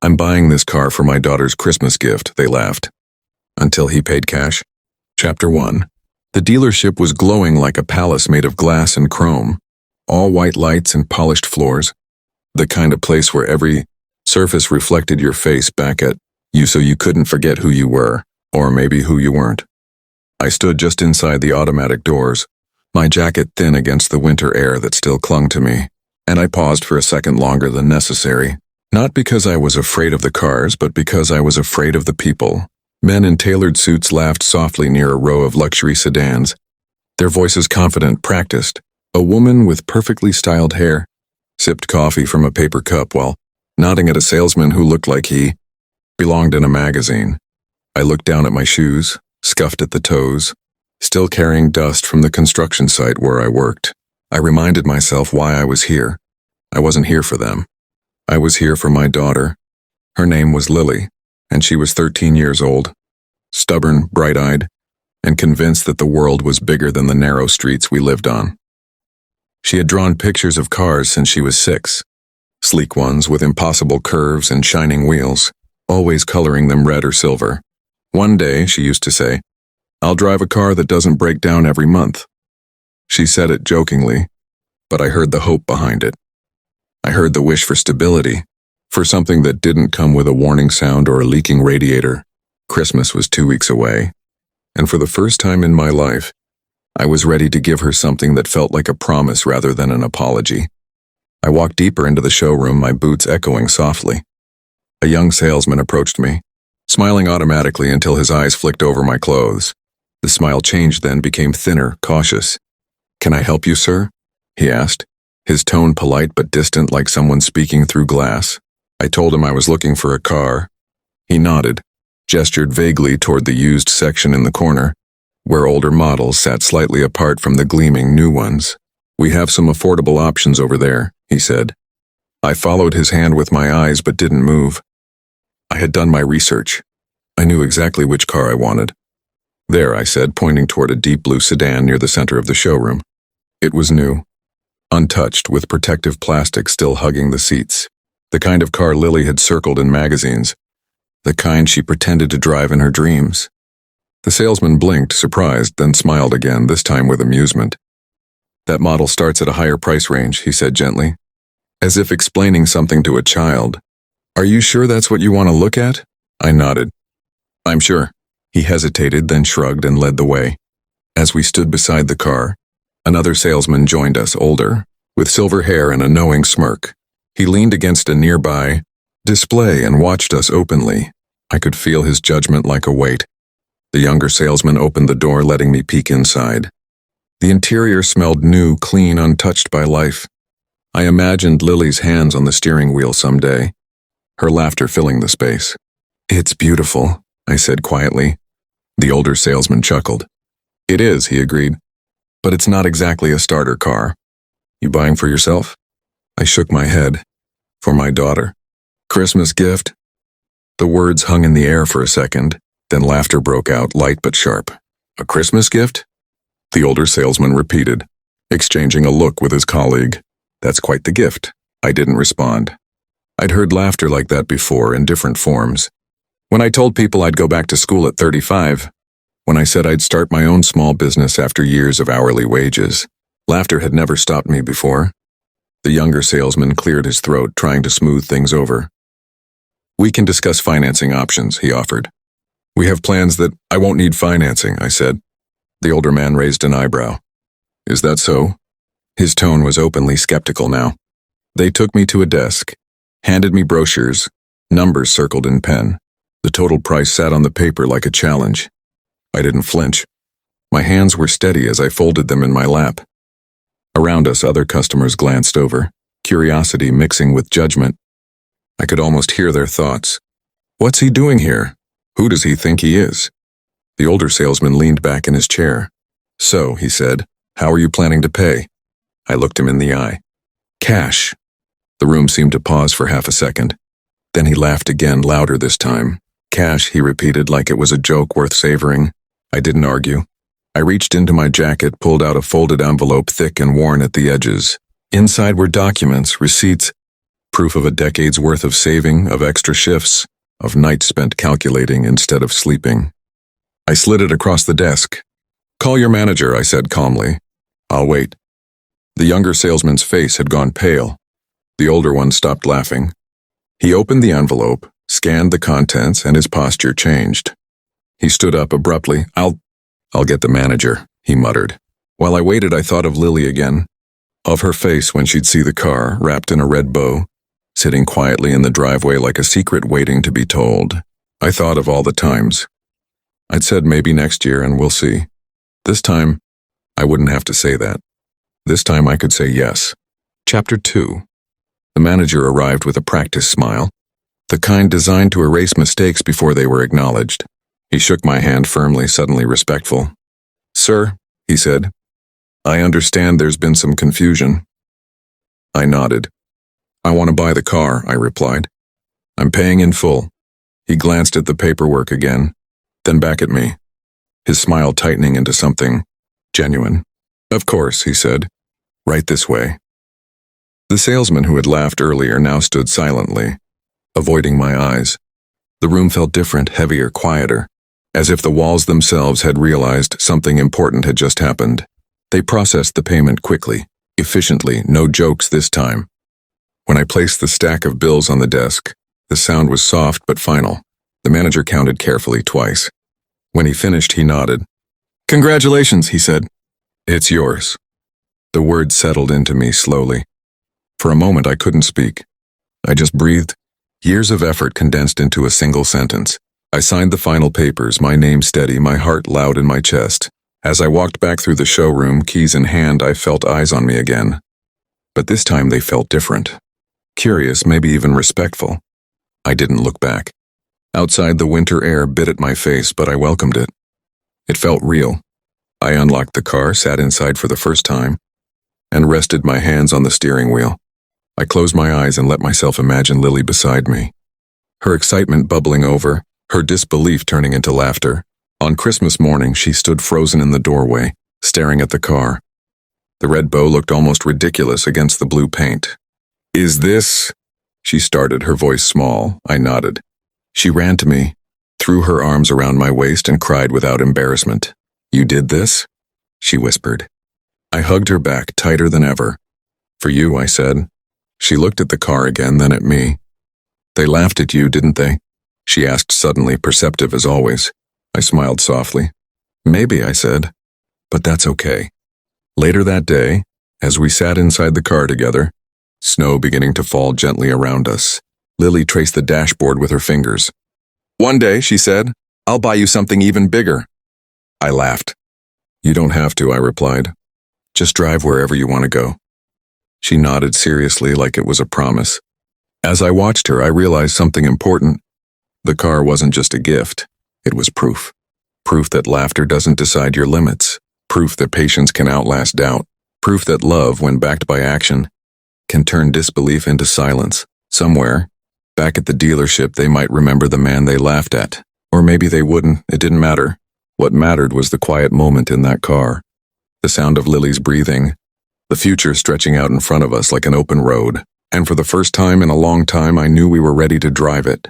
I'm buying this car for my daughter's Christmas gift, they laughed. Until he paid cash. Chapter 1. The dealership was glowing like a palace made of glass and chrome. All white lights and polished floors. The kind of place where every surface reflected your face back at you so you couldn't forget who you were, or maybe who you weren't. I stood just inside the automatic doors, my jacket thin against the winter air that still clung to me, and I paused for a second longer than necessary. Not because I was afraid of the cars, but because I was afraid of the people. Men in tailored suits laughed softly near a row of luxury sedans, their voices confident, practiced. A woman with perfectly styled hair sipped coffee from a paper cup while nodding at a salesman who looked like he belonged in a magazine. I looked down at my shoes, scuffed at the toes, still carrying dust from the construction site where I worked. I reminded myself why I was here. I wasn't here for them. I was here for my daughter. Her name was Lily, and she was 13 years old, stubborn, bright-eyed, and convinced that the world was bigger than the narrow streets we lived on. She had drawn pictures of cars since she was 6, sleek ones with impossible curves and shining wheels, always coloring them red or silver. One day, she used to say, "I'll drive a car that doesn't break down every month." She said it jokingly, but I heard the hope behind it. I heard the wish for stability, for something that didn't come with a warning sound or a leaking radiator. Christmas was 2 weeks away, and for the first time in my life, I was ready to give her something that felt like a promise rather than an apology. I walked deeper into the showroom, my boots echoing softly. A young salesman approached me, smiling automatically until his eyes flicked over my clothes. The smile changed, then became thinner, cautious. "Can I help you, sir?" he asked, his tone polite but distant like someone speaking through glass. I told him I was looking for a car. He nodded, gestured vaguely toward the used section in the corner, where older models sat slightly apart from the gleaming new ones. "We have some affordable options over there," he said. I followed his hand with my eyes but didn't move. I had done my research. I knew exactly which car I wanted. "There," I said, pointing toward a deep blue sedan near the center of the showroom. It was new, untouched, with protective plastic still hugging the seats. The kind of car Lily had circled in magazines. The kind she pretended to drive in her dreams. The salesman blinked, surprised, then smiled again, this time with amusement. "That model starts at a higher price range," he said gently, as if explaining something to a child. "Are you sure that's what you want to look at?" I nodded. "I'm sure." He hesitated, then shrugged and led the way. As we stood beside the car, another salesman joined us, older, with silver hair and a knowing smirk. He leaned against a nearby display and watched us openly. I could feel his judgment like a weight. The younger salesman opened the door, letting me peek inside. The interior smelled new, clean, untouched by life. I imagined Lily's hands on the steering wheel someday, her laughter filling the space. "It's beautiful," I said quietly. The older salesman chuckled. "It is," he agreed. "But it's not exactly a starter car. You buying for yourself?" I shook my head. "For my daughter. Christmas gift?" The words hung in the air for a second, then laughter broke out, light but sharp. "A Christmas gift?" The older salesman repeated, exchanging a look with his colleague. "That's quite the gift." I didn't respond. I'd heard laughter like that before, in different forms. When I told people I'd go back to school at 35, when I said I'd start my own small business after years of hourly wages, laughter had never stopped me before. The younger salesman cleared his throat, trying to smooth things over. "We can discuss financing options," he offered. "We have plans that—" "I won't need financing," I said. The older man raised an eyebrow. "Is that so?" His tone was openly skeptical now. They took me to a desk, handed me brochures, numbers circled in pen. The total price sat on the paper like a challenge. I didn't flinch. My hands were steady as I folded them in my lap. Around us, other customers glanced over, curiosity mixing with judgment. I could almost hear their thoughts. "What's he doing here? Who does he think he is?" The older salesman leaned back in his chair. "So," he said, "how are you planning to pay?" I looked him in the eye. "Cash." The room seemed to pause for half a second. Then he laughed again, louder this time. "Cash," he repeated like it was a joke worth savoring. I didn't argue. I reached into my jacket, pulled out a folded envelope thick and worn at the edges. Inside were documents, receipts, Proof of a decade's worth of saving, of extra shifts, of nights spent calculating instead of sleeping. I slid it across the desk. "Call your manager," I said calmly. "I'll wait." The younger salesman's face had gone pale. The older one stopped laughing. He opened the envelope, scanned the contents, and his posture changed. He stood up abruptly. I'll get the manager," he muttered. While I waited, I thought of Lily again, of her face when she'd see the car, wrapped in a red bow, sitting quietly in the driveway like a secret waiting to be told. I thought of all the times I'd said maybe next year and we'll see. This time, I wouldn't have to say that. This time I could say yes. Chapter 2. The manager arrived with a practiced smile, the kind designed to erase mistakes before they were acknowledged. He shook my hand firmly, suddenly respectful. "Sir," he said, "I understand there's been some confusion." I nodded. "I want to buy the car," I replied. "I'm paying in full." He glanced at the paperwork again, then back at me, his smile tightening into something genuine. "Of course," he said. "Right this way." The salesman who had laughed earlier now stood silently, avoiding my eyes. The room felt different, heavier, quieter, as if the walls themselves had realized something important had just happened. They processed the payment quickly, efficiently, no jokes this time. When I placed the stack of bills on the desk, the sound was soft but final. The manager counted carefully twice. When he finished, he nodded. "Congratulations," he said. "It's yours." The words settled into me slowly. For a moment, I couldn't speak. I just breathed, years of effort condensed into a single sentence. I signed the final papers, my name steady, my heart loud in my chest. As I walked back through the showroom, keys in hand, I felt eyes on me again. But this time they felt different. Curious, maybe even respectful. I didn't look back. Outside, the winter air bit at my face, but I welcomed it. It felt real. I unlocked the car, sat inside for the first time, and rested my hands on the steering wheel. I closed my eyes and let myself imagine Lily beside me. Her excitement bubbling over, her disbelief turning into laughter. On Christmas morning, she stood frozen in the doorway, staring at the car. The red bow looked almost ridiculous against the blue paint. "Is this?" She started, her voice small. I nodded. She ran to me, threw her arms around my waist, and cried without embarrassment. "You did this?" she whispered. I hugged her back, tighter than ever. "For you," I said. She looked at the car again, then at me. "They laughed at you, didn't they?" she asked suddenly, perceptive as always. I smiled softly. "Maybe," I said, "but that's okay." Later that day, as we sat inside the car together, snow beginning to fall gently around us, Lily traced the dashboard with her fingers. "One day," she said, "I'll buy you something even bigger." I laughed. "You don't have to," I replied. "Just drive wherever you want to go." She nodded seriously like it was a promise. As I watched her, I realized something important. The car wasn't just a gift. It was proof. Proof that laughter doesn't decide your limits. Proof that patience can outlast doubt. Proof that love, when backed by action, can turn disbelief into silence. Somewhere, back at the dealership, they might remember the man they laughed at. Or maybe they wouldn't. It didn't matter. What mattered was the quiet moment in that car. The sound of Lily's breathing. The future stretching out in front of us like an open road. And for the first time in a long time, I knew we were ready to drive it.